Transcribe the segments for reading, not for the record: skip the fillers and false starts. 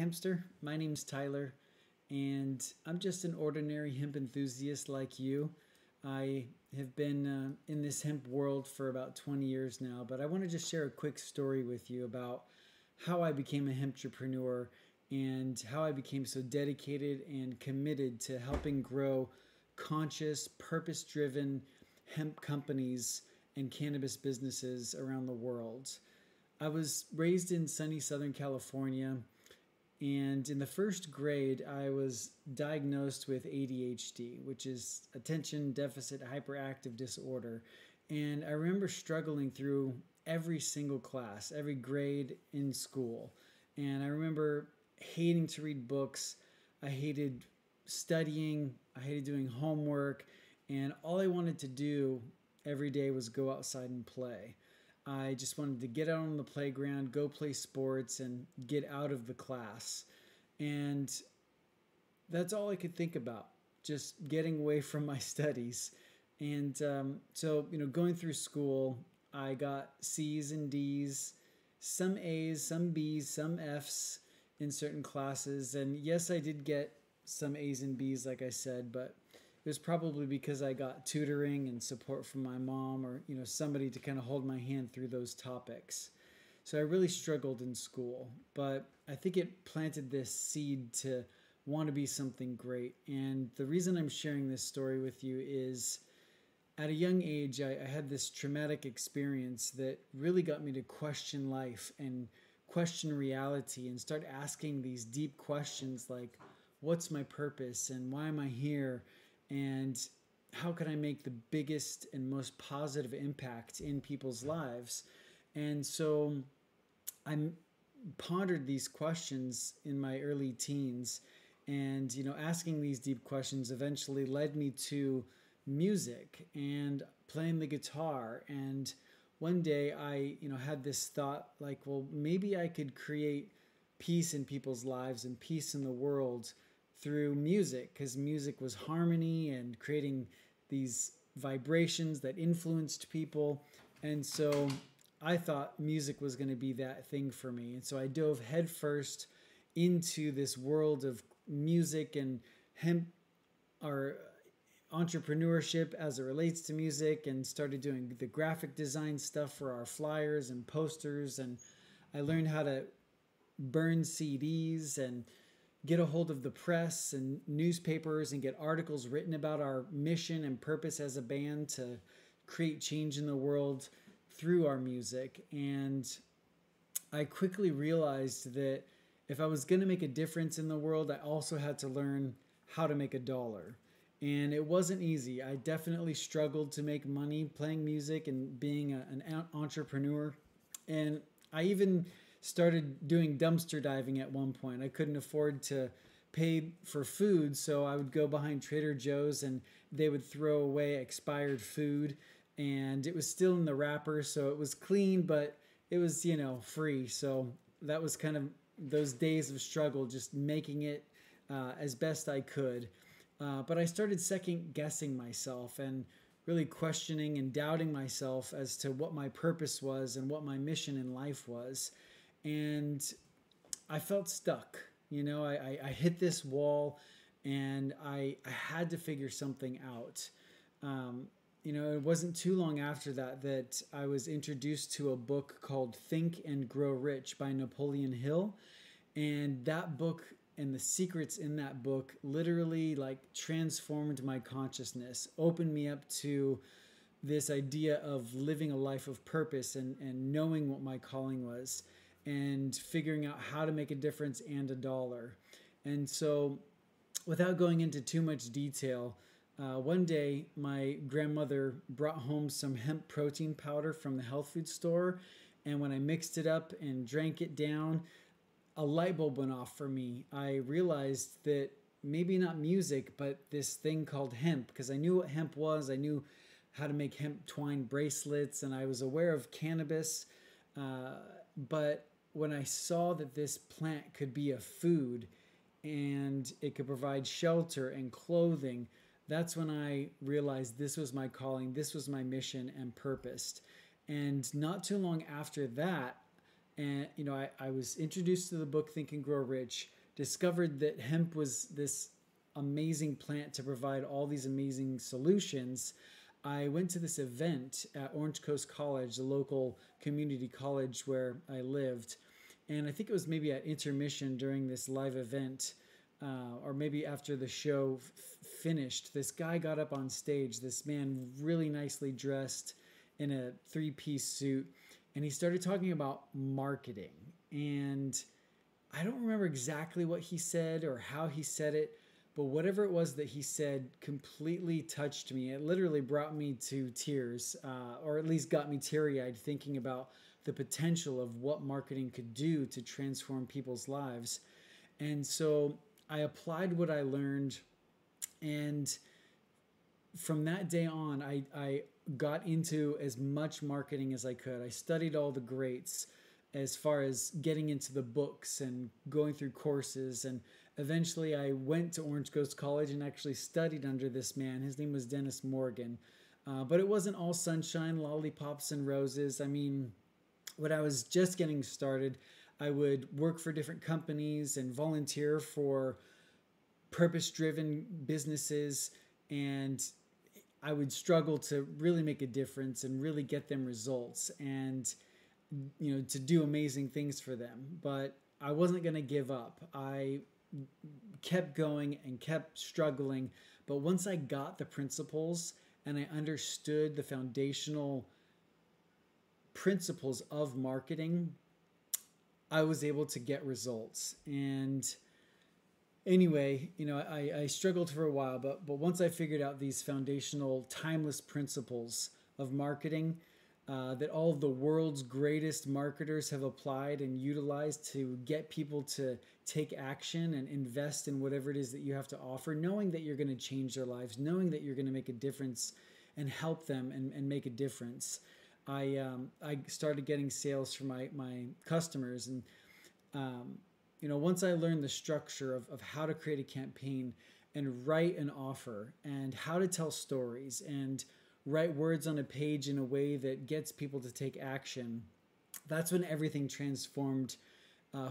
Hempster. My name's Tyler, and I'm just an ordinary hemp enthusiast like you. I have been in this hemp world for about 20 years now, but I want to just share a quick story with you about how I became a hemp-entrepreneur and how I became so dedicated and committed to helping grow conscious, purpose-driven hemp companies and cannabis businesses around the world. I was raised in sunny Southern California, and in the first grade, I was diagnosed with ADHD, which is attention deficit hyperactive disorder. And I remember struggling through every single class, every grade in school. And I remember hating to read books. I hated studying. I hated doing homework. And all I wanted to do every day was go outside and play. I just wanted to get out on the playground, go play sports, and get out of the class. And that's all I could think about, just getting away from my studies. And going through school, I got C's and D's, some A's, some B's, some F's in certain classes. And yes, I did get some A's and B's, like I said, but it was probably because I got tutoring and support from my mom or, somebody to kind of hold my hand through those topics. So I really struggled in school, but I think it planted this seed to want to be something great. And the reason I'm sharing this story with you is at a young age, I had this traumatic experience that really got me to question life and question reality and start asking these deep questions like, what's my purpose and why am I here? And how can I make the biggest and most positive impact in people's lives? And so I pondered these questions in my early teens, and asking these deep questions eventually led me to music and playing the guitar. And one day I had this thought like, well, maybe I could create peace in people's lives and peace in the world through music, because music was harmony and creating these vibrations that influenced people. And so I thought music was going to be that thing for me. And so I dove headfirst into this world of music and hemp or entrepreneurship as it relates to music, and started doing the graphic design stuff for our flyers and posters. And I learned how to burn CDs and get a hold of the press and newspapers and get articles written about our mission and purpose as a band to create change in the world through our music. And I quickly realized that if I was going to make a difference in the world, I also had to learn how to make a dollar. And it wasn't easy. I definitely struggled to make money playing music and being an entrepreneur. And I even started doing dumpster diving at one point. I couldn't afford to pay for food, so I would go behind Trader Joe's and they would throw away expired food, and it was still in the wrapper, so it was clean, but it was, free. So that was kind of those days of struggle, just making it as best I could. But I started second guessing myself and really questioning and doubting myself as to what my purpose was and what my mission in life was. And I felt stuck. I hit this wall, and I had to figure something out. It wasn't too long after that I was introduced to a book called Think and Grow Rich by Napoleon Hill. And that book and the secrets in that book literally transformed my consciousness, opened me up to this idea of living a life of purpose and knowing what my calling was, and figuring out how to make a difference and a dollar. And so, without going into too much detail, one day my grandmother brought home some hemp protein powder from the health food store, and when I mixed it up and drank it down, a light bulb went off for me. I realized that maybe not music, but this thing called hemp, because I knew what hemp was. I knew how to make hemp twine bracelets, and I was aware of cannabis, but when I saw that this plant could be a food and it could provide shelter and clothing, that's when I realized this was my calling, this was my mission and purpose. And not too long after that, And, I was introduced to the book Think and Grow Rich, discovered that hemp was this amazing plant to provide all these amazing solutions. I went to this event at Orange Coast College, the local community college where I lived. And I think it was maybe at intermission during this live event, or maybe after the show finished, this guy got up on stage, this man really nicely dressed in a three-piece suit, and he started talking about marketing. And I don't remember exactly what he said or how he said it, but whatever it was that he said completely touched me. It literally brought me to tears, or at least got me teary-eyed thinking about the potential of what marketing could do to transform people's lives. And so I applied what I learned, and from that day on, I got into as much marketing as I could. I studied all the greats as far as getting into the books and going through courses, and eventually I went to Orange Coast College and actually studied under this man. His name was Dennis Morgan. But it wasn't all sunshine, lollipops, and roses. I mean, when I was just getting started, I would work for different companies and volunteer for purpose-driven businesses, and I would struggle to really make a difference and really get them results and, to do amazing things for them. But I wasn't going to give up. I kept going and kept struggling. But once I got the principles and I understood the foundational principles of marketing, I was able to get results. And anyway, I struggled for a while, but once I figured out these foundational, timeless principles of marketing that all of the world's greatest marketers have applied and utilized to get people to take action and invest in whatever it is that you have to offer, knowing that you're going to change their lives, knowing that you're going to make a difference and help them and make a difference. I started getting sales from my customers, and once I learned the structure of how to create a campaign and write an offer and how to tell stories and write words on a page in a way that gets people to take action, that's when everything transformed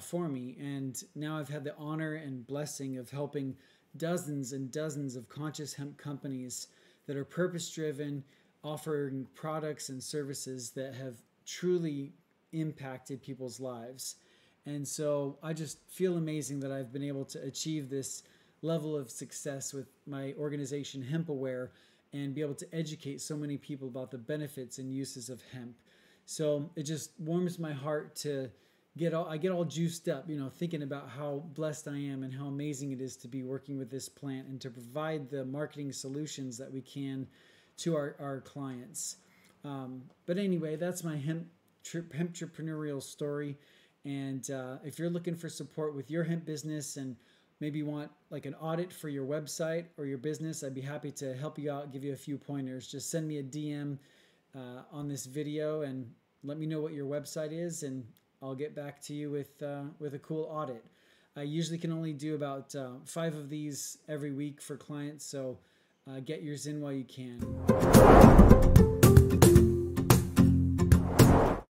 for me. And now I've had the honor and blessing of helping dozens and dozens of conscious hemp companies that are purpose-driven, offering products and services that have truly impacted people's lives. And so I just feel amazing that I've been able to achieve this level of success with my organization, Hemp Aware, and be able to educate so many people about the benefits and uses of hemp. So it just warms my heart to get all juiced up, thinking about how blessed I am and how amazing it is to be working with this plant and to provide the marketing solutions that we can to our clients. But anyway, that's my Hemp-entrepreneurial story. And if you're looking for support with your hemp business and maybe want like an audit for your website or your business, I'd be happy to help you out, give you a few pointers. Just send me a DM on this video and let me know what your website is, and I'll get back to you with a cool audit. I usually can only do about 5 of these every week for clients, so get yours in while you can.